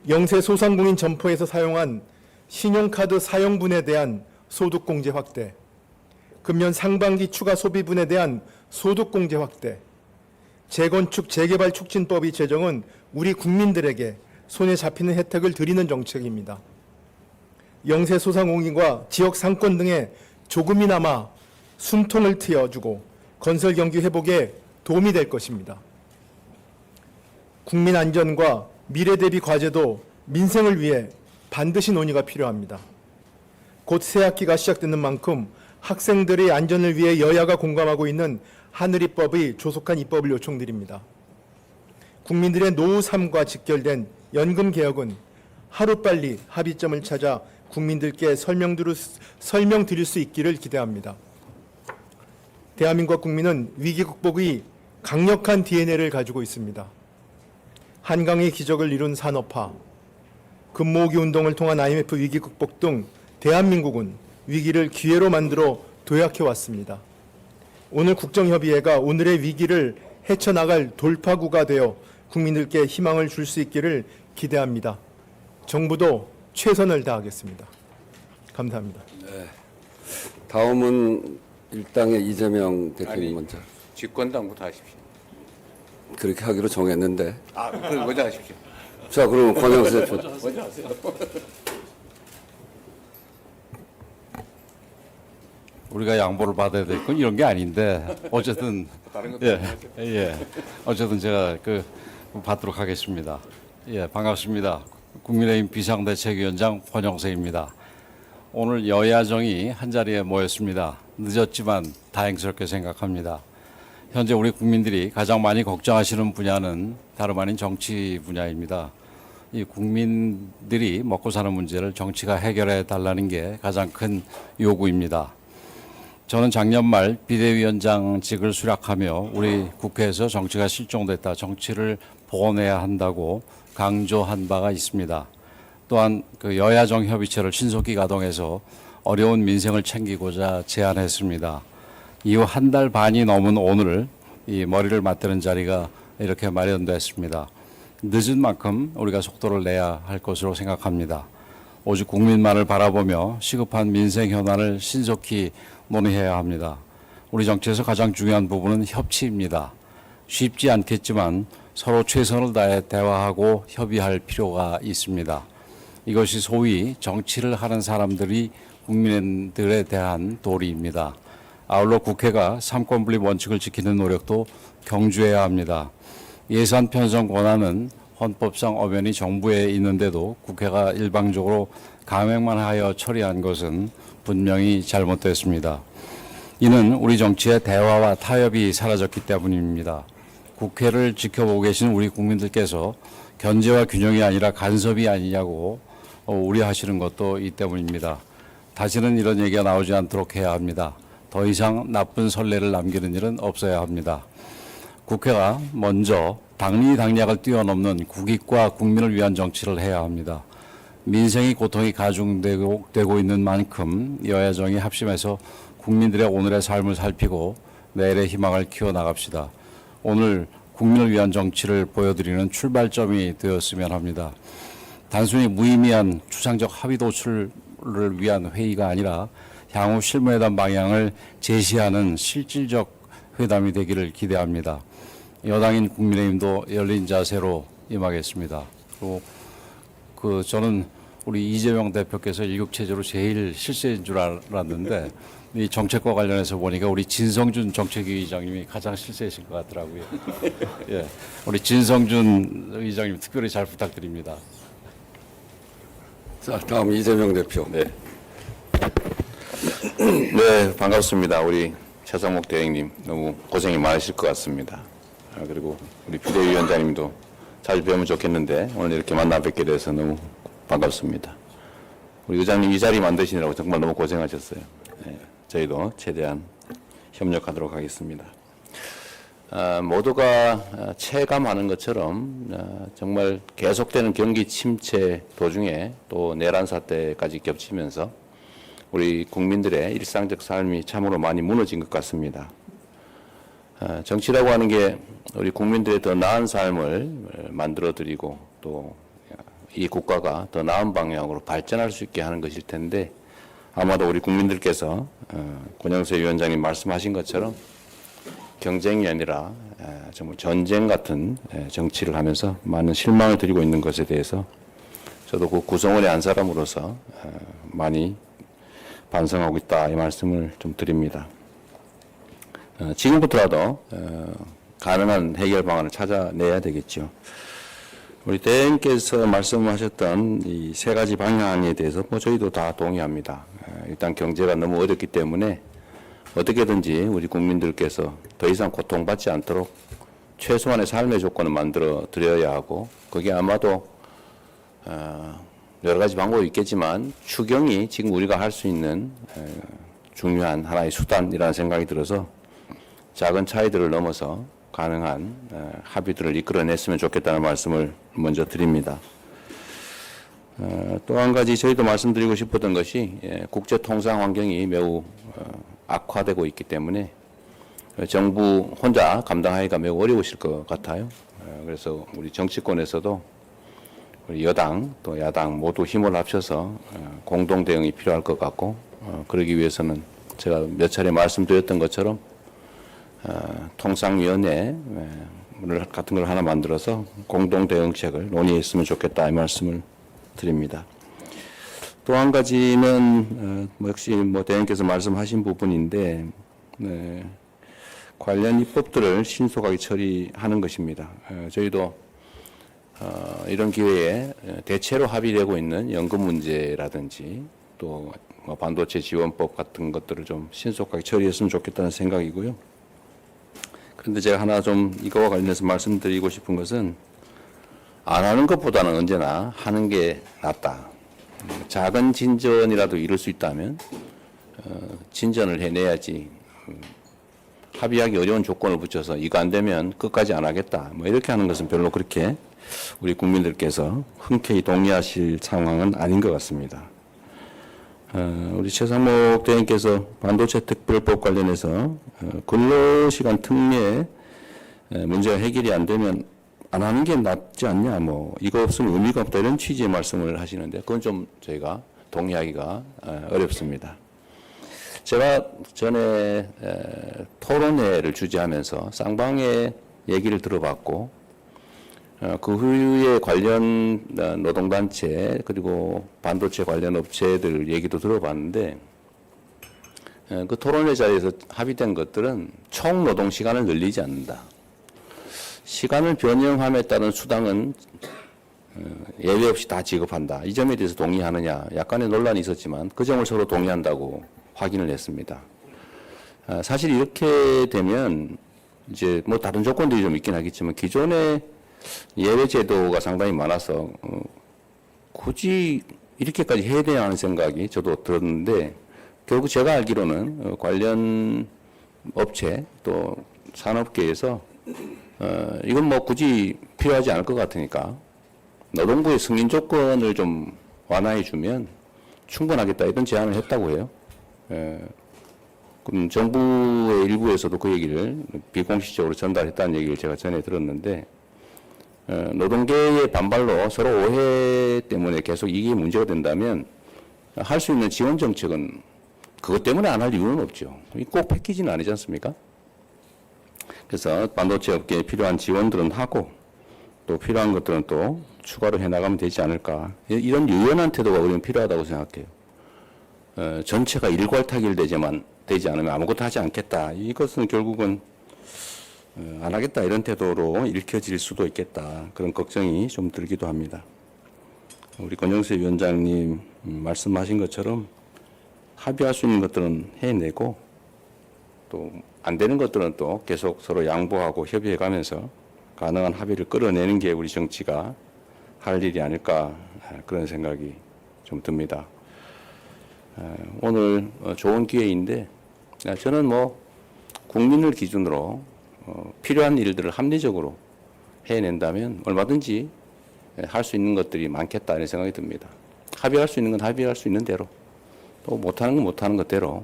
영세 소상공인 점포에서 사용한 신용카드 사용분에 대한 소득공제 확대, 금년 상반기 추가 소비분에 대한 소득공제 확대, 재건축 재개발 촉진법이 제정은 우리 국민들에게 손에 잡히는 혜택을 드리는 정책입니다. 영세 소상공인과 지역 상권 등에 조금이나마 숨통을 트여주고 건설 경기 회복에 도움이 될 것입니다. 국민 안전과 미래 대비 과제도 민생을 위해 반드시 논의가 필요합니다. 곧 새학기가 시작되는 만큼 학생들의 안전을 위해 여야가 공감하고 있는 하늘입법의 조속한 입법을 요청드립니다. 국민들의 노후 삶과 직결된 연금 개혁은 하루빨리 합의점을 찾아 국민들께 설명드릴 수 있기를 기대합니다. 대한민국 국민은 위기 극복의 강력한 DNA를 가지고 있습니다. 한강의 기적을 이룬 산업화, 금모으기 운동을 통한 IMF 위기 극복 등 대한민국은 위기를 기회로 만들어 도약해 왔습니다. 오늘 국정협의회가 오늘의 위기를 헤쳐나갈 돌파구가 되어 국민들께 희망을 줄 수 있기를 기대합니다. 정부도 최선을 다하겠습니다. 감사합니다. 네. 다음은 일당의 이재명 대표님 먼저. 집권당부터 하십시오. 그렇게 하기로 정했는데. 그럼 먼저 하십시오. 자, 그럼 권영세 대표. 먼저 하세요. 우리가 양보를 받아야 될 건 이런 게 아닌데 어쨌든 다른 것도 예. 어쨌든 제가 받도록 하겠습니다. 예, 반갑습니다. 국민의힘 비상대책위원장 권영세입니다. 오늘 여야정이 한자리에 모였습니다. 늦었지만 다행스럽게 생각합니다. 현재 우리 국민들이 가장 많이 걱정하시는 분야는 다름 아닌 정치 분야입니다. 이 국민들이 먹고 사는 문제를 정치가 해결해 달라는 게 가장 큰 요구입니다. 저는 작년 말 비대위원장직을 수락하며 우리 국회에서 정치가 실종됐다, 정치를 복원해야 한다고 강조한 바가 있습니다. 또한 여야정 협의체를 신속히 가동해서 어려운 민생을 챙기고자 제안했습니다. 이후 한 달 반이 넘은 오늘 이 머리를 맞대는 자리가 이렇게 마련됐습니다. 늦은 만큼 우리가 속도를 내야 할 것으로 생각합니다. 오직 국민만을 바라보며 시급한 민생 현안을 신속히 논의해야 합니다. 우리 정치에서 가장 중요한 부분은 협치입니다. 쉽지 않겠지만 서로 최선을 다해 대화하고 협의할 필요가 있습니다. 이것이 소위 정치를 하는 사람들이 국민들에 대한 도리입니다. 아울러 국회가 삼권분립 원칙을 지키는 노력도 경주해야 합니다. 예산 편성 권한은 헌법상 엄연히 정부에 있는데도 국회가 일방적으로 감액만 하여 처리한 것은 분명히 잘못됐습니다. 이는 우리 정치의 대화와 타협이 사라졌기 때문입니다. 국회를 지켜보고 계신 우리 국민들께서 견제와 균형이 아니라 간섭이 아니냐고 우려하시는 것도 이 때문입니다. 다시는 이런 얘기가 나오지 않도록 해야 합니다. 더 이상 나쁜 선례를 남기는 일은 없어야 합니다. 국회가 먼저 당리당략을 뛰어넘는 국익과 국민을 위한 정치를 해야 합니다. 민생의 고통이 가중되고 있는 만큼 여야정이 합심해서 국민들의 오늘의 삶을 살피고 내일의 희망을 키워나갑시다. 오늘 국민을 위한 정치를 보여드리는 출발점이 되었으면 합니다. 단순히 무의미한 추상적 합의 도출을 위한 회의가 아니라 향후 실무회담 방향을 제시하는 실질적 회담이 되기를 기대합니다. 여당인 국민의힘도 열린 자세로 임하겠습니다. 그리고 저는 우리 이재명 대표께서 일국체제로 제일 실세인 줄 알았는데 이 정책과 관련해서 보니까 우리 진성준 정책위 의장님이 가장 실세이신 것 같더라고요. 예, 우리 진성준 의장님 특별히 잘 부탁드립니다. 자, 다음 이재명 대표. 네. 네, 반갑습니다. 우리 최상목 대행님 너무 고생이 많으실 것 같습니다. 그리고 우리 비대위원장님도 자주 뵈면 좋겠는데 오늘 이렇게 만나 뵙게 돼서 너무 반갑습니다. 우리 의장님 이 자리 만드시느라고 정말 너무 고생하셨어요. 네, 저희도 최대한 협력하도록 하겠습니다. 모두가 체감하는 것처럼 정말 계속되는 경기 침체 도중에 또 내란 사태까지 겹치면서 우리 국민들의 일상적 삶이 참으로 많이 무너진 것 같습니다. 정치라고 하는 게 우리 국민들의 더 나은 삶을 만들어드리고 또 이 국가가 더 나은 방향으로 발전할 수 있게 하는 것일 텐데 아마도 우리 국민들께서 권영세 위원장님 말씀하신 것처럼 경쟁이 아니라 정말 전쟁 같은 정치를 하면서 많은 실망을 드리고 있는 것에 대해서 저도 그 구성원의 한 사람으로서 많이 반성하고 있다 이 말씀을 좀 드립니다. 지금부터라도 가능한 해결 방안을 찾아내야 되겠죠. 우리 대행께서 말씀하셨던 이 세 가지 방향에 대해서 뭐 저희도 다 동의합니다. 일단 경제가 너무 어렵기 때문에 어떻게든지 우리 국민들께서 더 이상 고통받지 않도록 최소한의 삶의 조건을 만들어 드려야 하고 그게 아마도 여러 가지 방법이 있겠지만 추경이 지금 우리가 할 수 있는 중요한 하나의 수단이라는 생각이 들어서 작은 차이들을 넘어서 가능한 합의들을 이끌어냈으면 좋겠다는 말씀을 먼저 드립니다. 또 한 가지 저희도 말씀드리고 싶었던 것이 국제 통상 환경이 매우 악화되고 있기 때문에 정부 혼자 감당하기가 매우 어려우실 것 같아요. 그래서 우리 정치권에서도 우리 여당 또 야당 모두 힘을 합쳐서 공동 대응이 필요할 것 같고 그러기 위해서는 제가 몇 차례 말씀드렸던 것처럼 통상위원회 같은 걸 하나 만들어서 공동 대응책을 논의했으면 좋겠다 이 말씀을 드립니다. 또 한 가지는 역시 대행께서 말씀하신 부분인데 관련 입법들을 신속하게 처리하는 것입니다. 저희도 이런 기회에 대체로 합의되고 있는 연금 문제라든지 또 반도체 지원법 같은 것들을 좀 신속하게 처리했으면 좋겠다는 생각이고요. 그런데 제가 하나 좀 이거와 관련해서 말씀드리고 싶은 것은 안 하는 것보다는 언제나 하는 게 낫다. 작은 진전이라도 이룰 수 있다면 진전을 해내야지 합의하기 어려운 조건을 붙여서 이거 안 되면 끝까지 안 하겠다. 뭐 이렇게 하는 것은 별로 그렇게 우리 국민들께서 흔쾌히 동의하실 상황은 아닌 것 같습니다. 우리 최상목 대행께서 반도체 특별법 관련해서 근로시간 특례 문제가 해결이 안 되면 안 하는 게 낫지 않냐, 뭐 이거 없으면 의미가 없다 이런 취지의 말씀을 하시는데 그건 좀 저희가 동의하기가 어렵습니다. 제가 전에 토론회를 주재하면서 쌍방의 얘기를 들어봤고 그 후에 관련 노동단체 그리고 반도체 관련 업체들 얘기도 들어봤는데 그 토론회 자리에서 합의된 것들은 총 노동 시간을 늘리지 않는다. 시간을 변형함에 따른 수당은 예외 없이 다 지급한다. 이 점에 대해서 동의하느냐 약간의 논란이 있었지만 그 점을 서로 동의한다고 확인을 했습니다. 사실 이렇게 되면 이제 뭐 다른 조건들이 좀 있긴 하겠지만 기존의 예외 제도가 상당히 많아서 굳이 이렇게까지 해야 되나 하는 생각이 저도 들었는데 결국 제가 알기로는 관련 업체 또 산업계에서 이건 뭐 굳이 필요하지 않을 것 같으니까 노동부의 승인 조건을 좀 완화해 주면 충분하겠다 이런 제안을 했다고 해요. 그럼 정부의 일부에서도 그 얘기를 비공식적으로 전달했다는 얘기를 제가 전에 들었는데 노동계의 반발로 서로 오해 때문에 계속 이게 문제가 된다면 할 수 있는 지원 정책은 그것 때문에 안 할 이유는 없죠. 꼭 패키지는 아니지 않습니까? 그래서 반도체 업계에 필요한 지원들은 하고 또 필요한 것들은 또 추가로 해나가면 되지 않을까. 이런 유연한 태도가 우리는 필요하다고 생각해요. 전체가 일괄타결되지만 되지 않으면 아무것도 하지 않겠다. 이것은 결국은 안 하겠다 이런 태도로 읽혀질 수도 있겠다. 그런 걱정이 좀 들기도 합니다. 우리 권영세 위원장님 말씀하신 것처럼 합의할 수 있는 것들은 해내고 또 안 되는 것들은 또 계속 서로 양보하고 협의해 가면서 가능한 합의를 끌어내는 게 우리 정치가 할 일이 아닐까 그런 생각이 좀 듭니다. 오늘 좋은 기회인데 저는 뭐 국민을 기준으로 필요한 일들을 합리적으로 해낸다면 얼마든지 할 수 있는 것들이 많겠다 이런 생각이 듭니다. 합의할 수 있는 건 합의할 수 있는 대로 또 못하는 건 못하는 것대로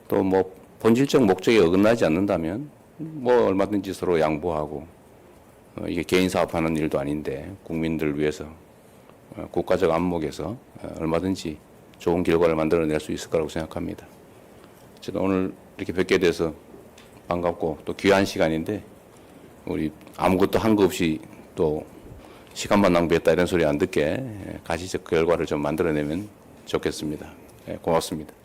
또 뭐 본질적 목적에 어긋나지 않는다면 뭐 얼마든지 서로 양보하고 이게 개인 사업하는 일도 아닌데 국민들을 위해서 국가적 안목에서 얼마든지 좋은 결과를 만들어낼 수 있을 거라고 생각합니다. 제가 오늘 이렇게 뵙게 돼서 반갑고 또 귀한 시간인데 우리 아무것도 한 거 없이 또 시간만 낭비했다 이런 소리 안 듣게 가시적 결과를 좀 만들어내면 좋겠습니다. 고맙습니다.